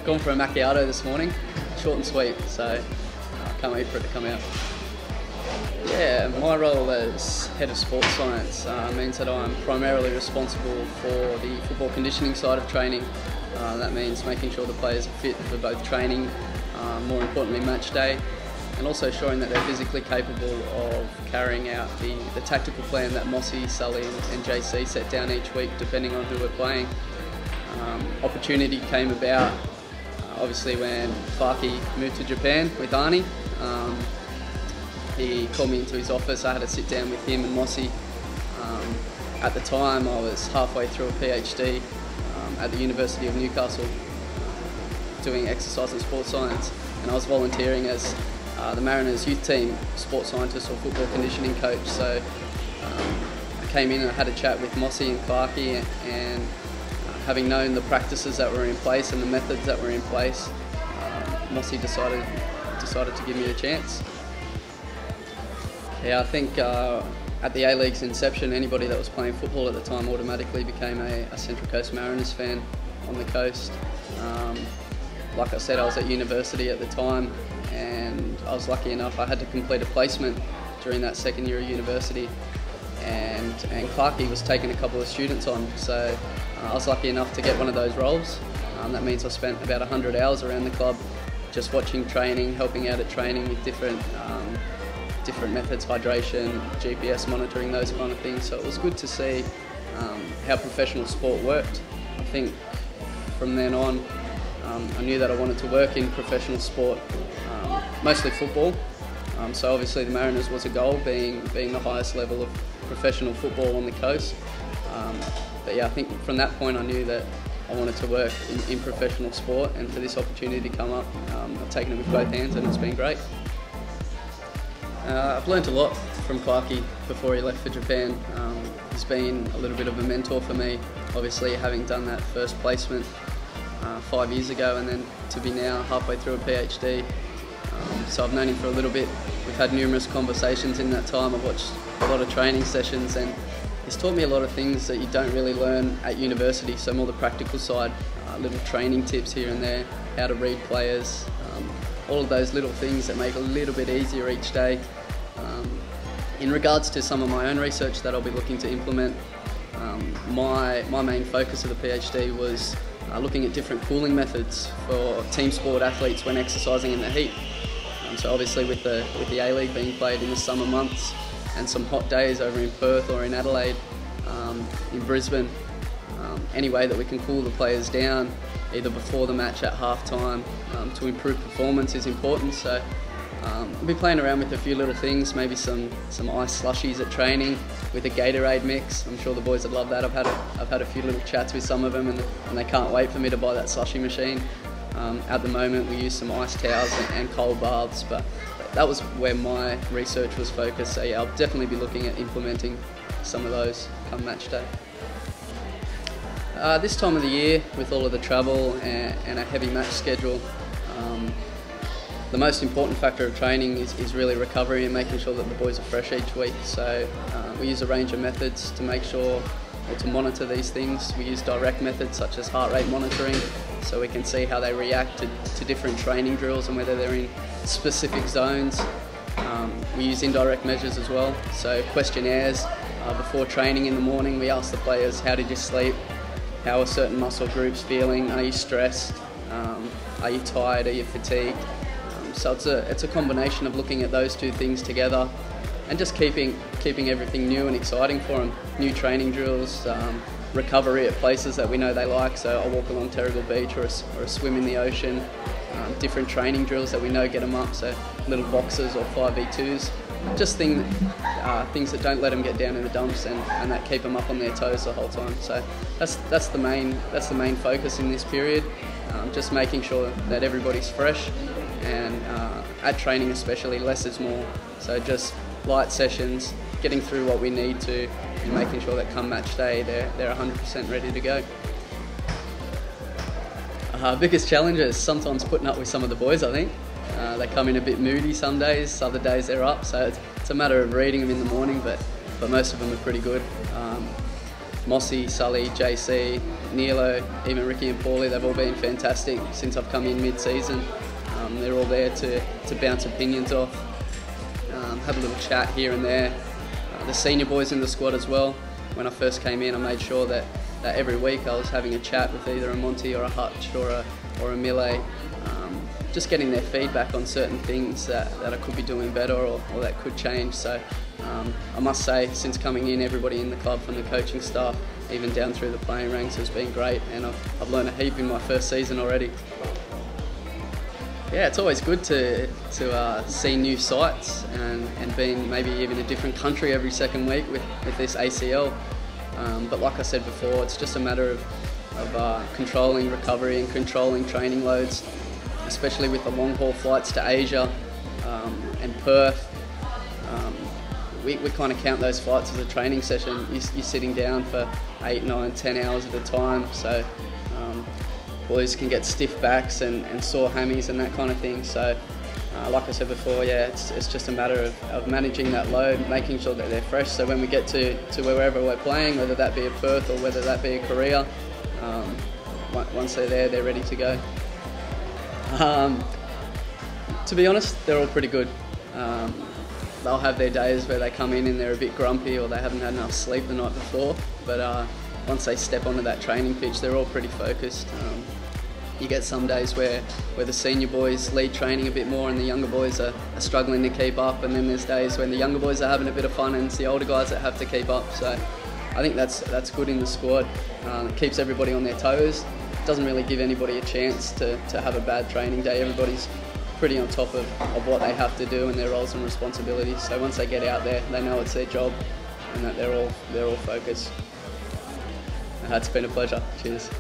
gone for a macchiato this morning, short and sweet, so I can't wait for it to come out. Yeah, my role as Head of Sports Science means that I'm primarily responsible for the football conditioning side of training. That means making sure the players are fit for both training, more importantly match day, and also ensuring that they're physically capable of carrying out the tactical plan that Mossy, Sully and JC set down each week depending on who we're playing. Opportunity came about obviously when Clarkie moved to Japan with Arnie. He called me into his office. I had to sit down with him and Mossy. At the time I was halfway through a PhD at the University of Newcastle doing exercise and sports science, and I was volunteering as the Mariners youth team sports scientist or football conditioning coach. So I came in and I had a chat with Mossy and Clarkie, and having known the practices that were in place and the methods that were in place, Mossy decided to give me a chance. Yeah, I think at the A-League's inception, anybody that was playing football at the time automatically became a Central Coast Mariners fan on the coast. Like I said, I was at university at the time, and I was lucky enough I had to complete a placement during that second year of university, and Clarkie was taking a couple of students on, so I was lucky enough to get one of those roles. That means I spent about 100 hours around the club just watching training, helping out at training with different methods, hydration, GPS monitoring, those kind of things. So it was good to see how professional sport worked. I think from then on I knew that I wanted to work in professional sport, mostly football. So obviously the Mariners was a goal, being the highest level of professional football on the coast. But yeah, I think from that point I knew that I wanted to work in professional sport, and for this opportunity to come up, I've taken it with both hands and it's been great. I've learnt a lot from Clarkie before he left for Japan. He's been a little bit of a mentor for me, obviously having done that first placement 5 years ago, and then to be now halfway through a PhD. So I've known him for a little bit. We've had numerous conversations in that time. I've watched a lot of training sessions, and he's taught me a lot of things that you don't really learn at university, so more the practical side, little training tips here and there, how to read players, all of those little things that make it a little bit easier each day. In regards to some of my own research that I'll be looking to implement, my main focus of the PhD was looking at different cooling methods for team sport athletes when exercising in the heat. So obviously with the A-League being played in the summer months and some hot days over in Perth or in Adelaide, in Brisbane, any way that we can cool the players down, either before the match, at half-time, to improve performance is important. So I'll be playing around with a few little things, maybe some ice slushies at training with a Gatorade mix. I'm sure the boys would love that. I've had a few little chats with some of them, and they can't wait for me to buy that slushy machine. At the moment we use some ice towels and cold baths, but that was where my research was focused. So yeah, I'll definitely be looking at implementing some of those come match day. This time of the year, with all of the travel and a heavy match schedule, the most important factor of training is really recovery and making sure that the boys are fresh each week. So we use a range of methods to make sure, or to monitor these things. We use direct methods such as heart rate monitoring, so we can see how they react to different training drills and whether they're in specific zones. We use indirect measures as well, so questionnaires before training in the morning. We ask the players, how did you sleep? How are certain muscle groups feeling? Are you stressed? Are you tired? Are you fatigued? So it's a combination of looking at those two things together and just keeping everything new and exciting for them. New training drills, recovery at places that we know they like, so I'll walk along Terrigal Beach or a swim in the ocean. Different training drills that we know get them up, so little boxes or 5v2s. Just things that don't let them get down in the dumps and that keep them up on their toes the whole time. So that's the main focus in this period. Just making sure that everybody's fresh, and at training especially, less is more. So just light sessions, getting through what we need to, and making sure that come match day they're 100% ready to go. Biggest challenge is sometimes putting up with some of the boys, I think. They come in a bit moody some days, other days they're up, so it's a matter of reading them in the morning, but most of them are pretty good. Mossy, Sully, JC, Nilo, even Ricky and Paulie, they've all been fantastic since I've come in mid-season. They're all there to bounce opinions off, have a little chat here and there. The senior boys in the squad as well. When I first came in, I made sure that every week I was having a chat with either a Monty or a Hutch or a Millet, just getting their feedback on certain things that I could be doing better or that could change. So I must say, since coming in, everybody in the club, from the coaching staff, even down through the playing ranks, has been great, and I've learned a heap in my first season already. Yeah, it's always good to see new sights and being maybe even a different country every second week with this ACL. But like I said before, it's just a matter of controlling recovery and controlling training loads, especially with the long haul flights to Asia and Perth. We kind of count those flights as a training session. You're sitting down for 8, 9, 10 hours at a time, so boys can get stiff backs and sore hammies and that kind of thing. So like I said before, yeah, it's just a matter of managing that load, making sure that they're fresh, so when we get to wherever we're playing, whether that be a Perth or whether that be a Korea, once they're there, they're ready to go. To be honest, they're all pretty good. They'll have their days where they come in and they're a bit grumpy or they haven't had enough sleep the night before, but once they step onto that training pitch, they're all pretty focused. You get some days where the senior boys lead training a bit more and the younger boys are struggling to keep up, and then there's days when the younger boys are having a bit of fun and it's the older guys that have to keep up. So I think that's good in the squad. It keeps everybody on their toes. It doesn't really give anybody a chance to have a bad training day. Everybody's pretty on top of what they have to do and their roles and responsibilities. So once they get out there, they know it's their job and that they're all focused. It's been a pleasure. Cheers.